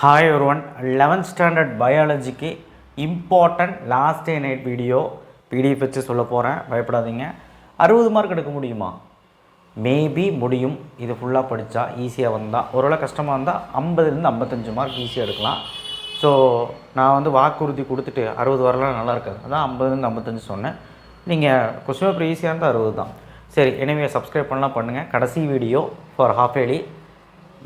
Hi everyone, 11th standard biology की important last day night video PDF வச்சு சொல்ல போகிறேன். பயப்படாதீங்க. 60 மார்க் எடுக்க முடியுமா? மேபி முடியும். இது ஃபுல்லாக படித்தா ஈஸியாக வந்தால், ஒருவேளை கஷ்டமாக இருந்தால் 50லேருந்து 55 மார்க் ஈஸியாக எடுக்கலாம். ஸோ நான் வந்து வாக்குறுதி கொடுத்துட்டு 60 வரலாம் நல்லா இருக்காது, அதான் 50லேருந்து 55 சொன்னேன். நீங்கள் கொஸ்டின் பேப்பர் ஈஸியாக இருந்தால் 60 தான். சரி, எனவே சப்ஸ்கிரைப் பண்ணலாம் பண்ணுங்கள். கடைசி வீடியோ ஃபார் ஹாஃப் ஏலி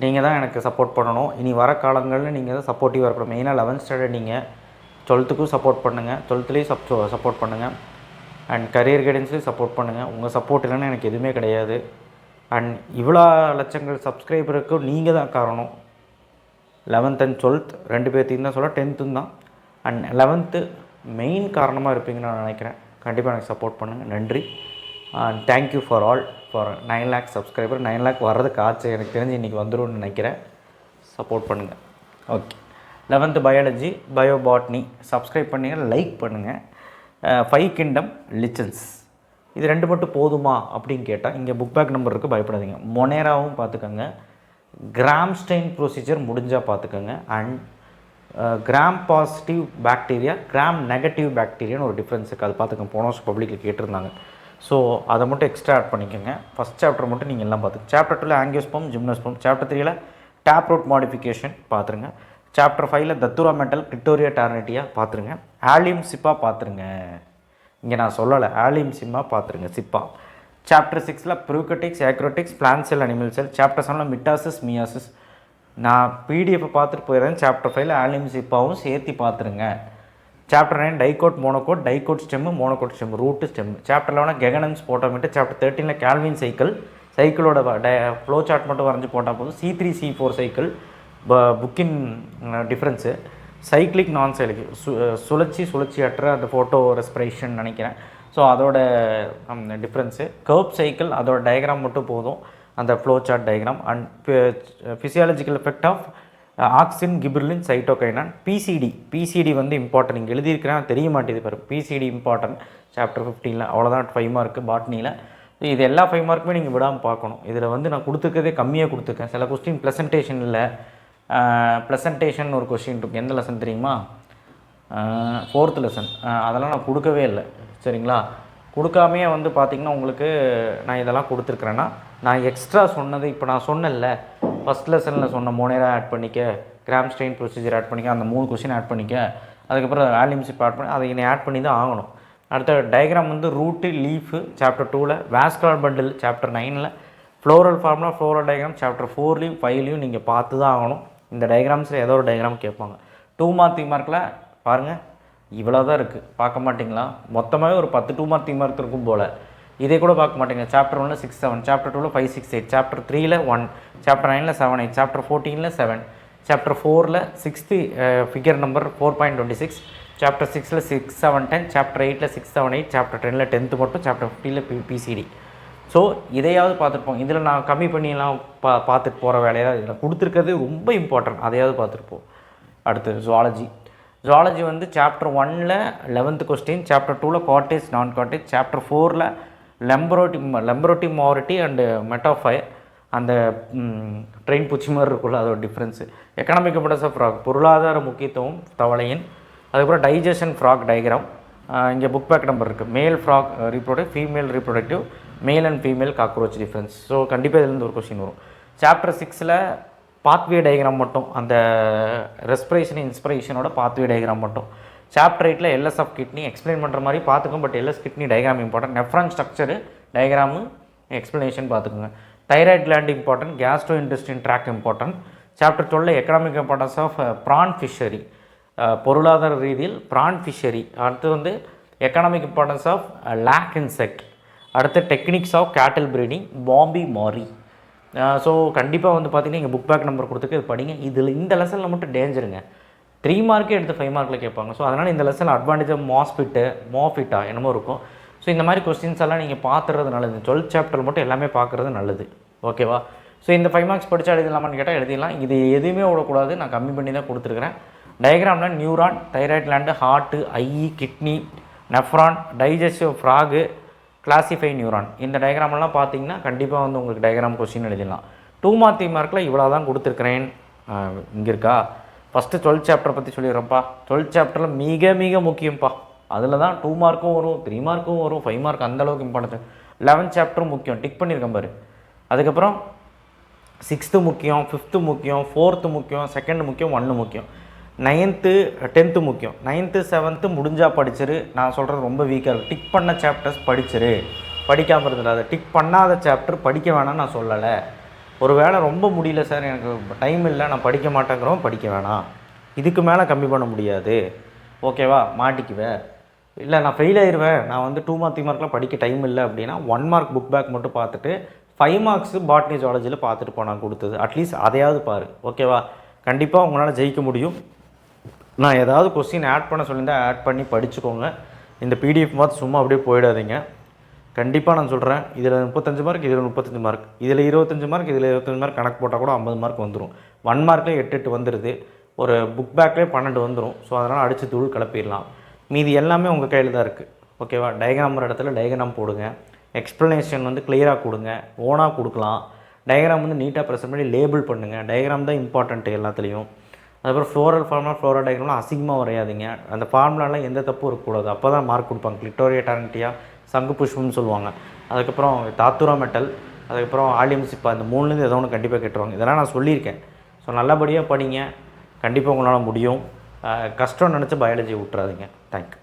நீங்கள் தான் எனக்கு சப்போர்ட் பண்ணணும். இனி வர காலங்களில் நீங்கள் தான் சப்போர்ட்டிவாக இருக்கணும். மெயினாக 11th ஸ்டாண்டர்ட் நீங்கள் 12த்துக்கும் சப்போர்ட் பண்ணுங்கள், 12த்துலேயும் சப்போர்ட் பண்ணுங்கள், அண்ட் கரியர் கைடன்ஸ்லேயும் சப்போர்ட் பண்ணுங்கள். உங்கள் சப்போர்ட் இல்லைன்னா எனக்கு எதுவுமே கிடையாது. அண்ட் இவ்வளோ லட்சங்கள் சப்ஸ்கிரைபருக்கு நீங்கள் தான் காரணம். 11th அண்ட் 12th ரெண்டு பேர்த்தையும் தான் சொல்ல, 10th தான். அண்ட் 11th மெயின் காரணமாக இருப்பீங்கன்னு நான் நினைக்கிறேன். கண்டிப்பாக எனக்கு சப்போர்ட் பண்ணுங்கள். நன்றி. And thank you for all for 9 lakh subscriber. 9 lakh வர்றதுக்கு ஆச்சு, எனக்கு தெரிஞ்சு இன்றைக்கி வந்துடும்னு நினைக்கிறேன். சப்போர்ட் பண்ணுங்கள். Okay, 11th biology bio botany subscribe பண்ணுங்கள், லைக் பண்ணுங்கள். 5 கிங்டம் லிச்சன்ஸ் இது ரெண்டு மட்டும் போதுமா அப்படின்னு கேட்டால் இங்கே புக் பேக் நம்பர் இருக்குது, பயப்படாதீங்க. மொனேராவும் பார்த்துக்கோங்க, கிராம்ஸ்டெயின் ப்ரொசீஜர் முடிஞ்சால் பார்த்துக்கோங்க. And Gram positive bacteria, Gram negative பாக்டீரியான்னு ஒரு டிஃப்ரென்ஸ் இருக்குது, அது பார்த்துக்கோங்க. போன வருஷம் பப்ளிக்கில் கேட்டிருந்தாங்க. ஸோ அதை மட்டும் எக்ஸ்ட்ரா ஆட் பண்ணிக்கோங்க. ஃபஸ்ட் சாப்டர் மட்டும் நீங்கள் எல்லாம் பார்த்துங்க. சாப்டர் 2ல் ஆங்கியோஸ்பம் ஜிம்னோஸ்பம், சாப்டர் 3ல் டேப் ரூட் மாடிஃபிகேஷன் பார்த்துருங்க. சாப்டர் 5ல் தத்துரா மெட்டல் கிரிட்டோரியா டார்னேட்டியா பார்த்துருங்க. ஆலியம் சிப்பா பார்த்துருங்க. இங்கே நான் சொல்லலை, ஆலியம் சிம்மா பார்த்துருங்க, சிப்பா. சாப்டர் 6ல் prokaryotics eukaryotics plant cell animal cell. Chapter 7ல் மிட்டாசிஸ் மியாசிஸ். நான் பிடிஎஃப்பை பார்த்துட்டு போயிடுறேன். சாப்டர் 5ல் ஆலியம் சிப்பாவும் சேர்த்து பார்த்துருங்க. Chapter 9 dicot monocot, dicot stem, monocot stem, root stem. Chapter 11 Ganong's potometer. Chapter 13ல் கேல்வின் சைக்கிள், சைக்கிளோட ஃப்ளோ சார்ட் மட்டும் வரைஞ்சி போட்டால் போதும். C3 C4 சைக்கிள் புக்கின் டிஃப்ரென்ஸு. சைக்கிளிக் நான் சைக்கிளிக் சுழற்சியற்ற அந்த ஃபோட்டோ ரெஸ்பிரேஷன் நினைக்கிறேன். ஸோ அதோட டிஃப்ரென்ஸு. கர்ப் சைக்கிள் அதோட டயக்ராம் மட்டும் போதும், அந்த flow chart diagram. And physiological effect of auxin gibberellin cytokinin. PCD வந்து இம்பார்ட்டன்ட். இங்கே எழுதியிருக்கிறேன், தெரிய மாட்டேது பாரு. பிசிடி இம்பார்ட்டன்ட் சாப்டர் 15ல். அவ்வளோதான் 5 மார்க்கு பாட்னியில். இது எல்லா 5 மார்க்குமே நீங்கள் விடாமல் பார்க்கணும். இதில் வந்து நான் கொடுத்துருக்கதே கம்மியாக கொடுத்துருக்கேன். சில கொஸ்டின் ப்ளசன்டேஷன் இல்லை. ப்ளசன்டேஷன் ஒரு கொஸ்டின் இருக்குது, எந்த லெசன் தெரியுமா? 4th lesson. அதெல்லாம் நான் கொடுக்கவே இல்லை, சரிங்களா? கொடுக்காமையே வந்து பார்த்திங்கன்னா உங்களுக்கு நான் இதெல்லாம் கொடுத்துருக்குறேன்னா, நான் எக்ஸ்ட்ரா சொன்னது இப்போ நான் சொன்னேன்ல, ஃபஸ்ட் லெசனில் சொன்ன மோனேரா ஆட் பண்ணிக்க, கிராம்ஸ்டெயின் ப்ரொசீஜர் ஆட் பண்ணிக்க, அந்த 3 கொஸ்டின் ஆட் பண்ணிக்க, அதுக்கப்புறம் ஆலியம் சிப் ஆட் பண்ணி, அதை என்னை ஆட் பண்ணி தான் ஆகணும். அடுத்த டயக்ராம் வந்து ரூட்டு லீஃபு சாப்டர் 2ல், வாஸ்குலர் பண்டில் சாப்டர் 9ல், floral formula floral diagram chapter 4லையும் 5லையும் நீங்கள் பார்த்து தான் ஆகணும். இந்த டயக்ராம்ஸில் ஏதோ ஒரு டயக்ராம் கேட்பாங்க. 2 மார்க் 3 மார்க்கில் பாருங்கள், இவ்வளோ தான் இருக்குது. பார்க்க மாட்டிங்களா? மொத்தமாகவே ஒரு 10 2 மார்க் 3 மார்க் இருக்கும் போல். இதே கூட பார்க்க மாட்டேங்க. சாப்டர் 1ல் 6 7, சாப்டர் 2ல் 5 6 8, சாப்டர் 3ல் 1, சாப்டர் 9ல் 7 8, சாப்டர் 14ல் 7, சாப்டர் 4ல் 6th ஃபிகர் நம்பர் 4.26, சாப்டர் 6ல் 6 7 10, சாப்டர் 8ல் 6 7 8, சாப்டர் 10ல் 10th மட்டும், சாப்டர் 15ல் பிசிடி. ஸோ இதையாவது பார்த்துருப்போம். இதில் நான் கம்மி பண்ணியெல்லாம் பார்த்துட்டு போகிற வேலையாக இதில் கொடுத்துருக்கிறது ரொம்ப இம்பார்ட்டன்ட், அதையாவது பார்த்துருப்போம். அடுத்து ஜுவாலஜி வந்து சாப்டர் 1ல் 11th கொஸ்டின், சாப்டர் 2ல் காட்டேஜ் நான் காட்டேஜ், சாப்டர் 4ல் லெம்பரோட்டிமாரிட்டி அண்டு மெட்டாஃபயர், அந்த ட்ரெயின் பூச்சி மாதிரி இருக்குள்ள அதோட difference. Economic importance of frog, பொருளாதார முக்கியத்துவம் தவளையின். அதுக்கப்புறம் டைஜஷன் ஃப்ராக் டயக்ராம். இங்கே புக் பேக் நம்பர் இருக்குது. Male frog reproduct, female reproductive, male and female cockroach difference. So கண்டிப்பாக இதுலேருந்து ஒரு கொஸ்டின் வரும். சாப்டர் 6ல் பாத்வே டயக்ராம் மட்டும், அந்த ரெஸ்பிரேஷன் இன்ஸ்பிரேஷனோட பாத்வே டயக்ராம் மட்டும். சாப்டர் 8ல் எல்எஸ் ஆஃப் கிட்னி எக்ஸ்பிளைன் பண்ணுற மாதிரி பார்த்துக்கோங்க, but LS kidney diagram important. Nephron structure diagram explanation பார்த்துக்கோங்க. Thyroid gland important, gastro intestine tract important. Chapter 12ல் economic importance of prawn fishery, பொருளாதார ரீதியில் ப்ரான் ஃபிஷரி. அடுத்து வந்து economic importance of lac insect. அடுத்து டெக்னிக்ஸ் ஆஃப் கேட்டில் ப்ரீடிங், பாம்பி மாரி. So கண்டிப்பாக வந்து பார்த்திங்கன்னா இங்கே புக் பேக் நம்பர் கொடுத்துருக்கு, இது படிங்க. இதில் இந்த லெசனில் மட்டும் டேஞ்சருங்க, 3 மார்க்கே எடுத்து 5 மார்க்கில் கேட்பாங்க. ஸோ அதனால் இந்த லெசனில் அட்வான்டேஜாக மாஃபிட்டா என்னமோ இருக்கும். ஸோ இந்த மாதிரி கொஸ்டின்ஸ் எல்லாம் நீங்கள் பார்த்துறது நல்லது. 12th சாப்டர் மட்டும் எல்லாமே பார்க்குறது நல்லது, ஓகேவா? ஸோ இந்த 5 மார்க்ஸ் படித்தா எழுதலாமான்னு கேட்டால் எழுதிடலாம். இது எதுவுமே விடக்கூடாது, நான் கம்மி பண்ணி தான் கொடுத்துருக்குறேன். டயக்ராமில் neuron, thyroid gland, heart, kidney, nephron, digestive frog, classify neuron. இந்த டயக்ராமெல்லாம் பார்த்தீங்கன்னா கண்டிப்பாக வந்து உங்களுக்கு டயக்ராம் கொஸ்டின் எழுதிடலாம். 2 மார்க் 3 மார்க்கில் இவ்வளோ தான் கொடுத்துருக்குறேன். இங்கே இருக்கா? ஃபஸ்ட்டு 12th சாப்டர் பற்றி சொல்லிடுறேன்ப்பா. 12th சாப்டரில் மிக மிக முக்கியம்ப்பா. அதில் தான் 2 மார்க்கும் வரும், 3 மார்க்கும் வரும், 5 மார்க் அந்தளவுக்கு இம்பார்ட்டன்ஸ். 11th சாப்டரும் முக்கியம், டிக் பண்ணியிருக்கேன் பாரு. அதுக்கப்புறம் 6th முக்கியம், 5th முக்கியம், 4th முக்கியம், 2nd முக்கியம், 1 முக்கியம், 9th 10th முக்கியம். 9th 7th முடிஞ்சால் படிச்சிரு. நான் சொல்கிறது ரொம்ப வீக்காக இருக்குது. டிக் பண்ண சாப்டர்ஸ் படிச்சிரு, படிக்காமல் இருந்துடாது. டிக் பண்ணாத சாப்டர் படிக்க வேணாம் நான் சொல்லலை. ஒரு வேளை ரொம்ப முடியல சார், எனக்கு டைம் இல்லை, நான் படிக்க மாட்டேங்கிறோம், படிக்க வேணாம். இதுக்கு மேலே கம்மி பண்ண முடியாது, ஓகேவா? மாட்டிக்குவேன், இல்லை நான் ஃபெயில் ஆயிடுவேன், நான் வந்து 2 மார்க் 3 மார்க்லாம் படிக்க டைம் இல்லை அப்படின்னா 1 மார்க் புக் பேக் மட்டும் பார்த்துட்டு 5 மார்க்ஸு பாட்னி ஜுவாலஜியில் பார்த்துட்டு போனால் கொடுத்தது. அட்லீஸ்ட் அதையாவது பாரு, ஓகேவா? கண்டிப்பாக உங்களால் ஜெயிக்க முடியும். நான் ஏதாவது கொஸ்டின் ஆட் பண்ண சொல்லியிருந்தால் ஆட் பண்ணி படிச்சுக்கோங்க. இந்த பிடிஎஃப் பார்த்து சும்மா அப்படியே போயிடாதீங்க. கண்டிப்பாக நான் சொல்கிறேன், இதில் 35 மார்க், இதில் 35 மார்க், இதில் 25 மார்க், இதில் 25 மார்க் கணக்கு போட்டால் கூட 50 மார்க் வந்துடும். 1 மார்க்லேயே 8 வந்துடுது, ஒரு புக் பேக்லேயே 12 வந்துடும். ஸோ அதனால் அடித்து தூள் கிளப்பிடலாம். மீதி எல்லாமே உங்கள் கையில் தான் இருக்குது, ஓகேவா? டயக்ராம் ஒரு இடத்துல டயக்ராம் போடுங்க, எக்ஸ்ப்ளனேஷன் வந்து கிளியராக கொடுங்க, ஓனாக கொடுக்கலாம். டயக்ராம் வந்து நீட்டாக ப்ரெசென்ட் பண்ணி லேபிள் பண்ணுங்கள். டயக்ராம் தான் இம்பார்ட்டண்ட்டு எல்லாத்துலேயும். அதுக்கப்புறம் ஃப்ளோரல் ஃபார்முலா, ஃப்ளோரல் டயக்ராம்லாம் அசிங்கமாக வரையாதீங்க. அந்த ஃபார்முலாலாம் எந்த தப்பும் இருக்கக்கூடாது, அப்போ தான் மார்க் கொடுப்பாங்க. கிளிட்டோரியா டாரண்டியா, சங்கு புஷ்பம்னு சொல்லுவாங்க. அதுக்கப்புறம் தாத்துரா மெட்டல், அதுக்கப்புறம் ஆலியம் சிப்பா, இந்த 3லேருந்து ஏதோ ஒன்று கண்டிப்பாக கேட்டுருவாங்க. இதெல்லாம் நான் சொல்லியிருக்கேன். ஸோ நல்லபடியாக படிங்க, கண்டிப்பாக உங்களால் முடியும். கஷ்டம் நினச்சி பயாலஜி விட்டுறாதீங்க. தேங்க்யூ.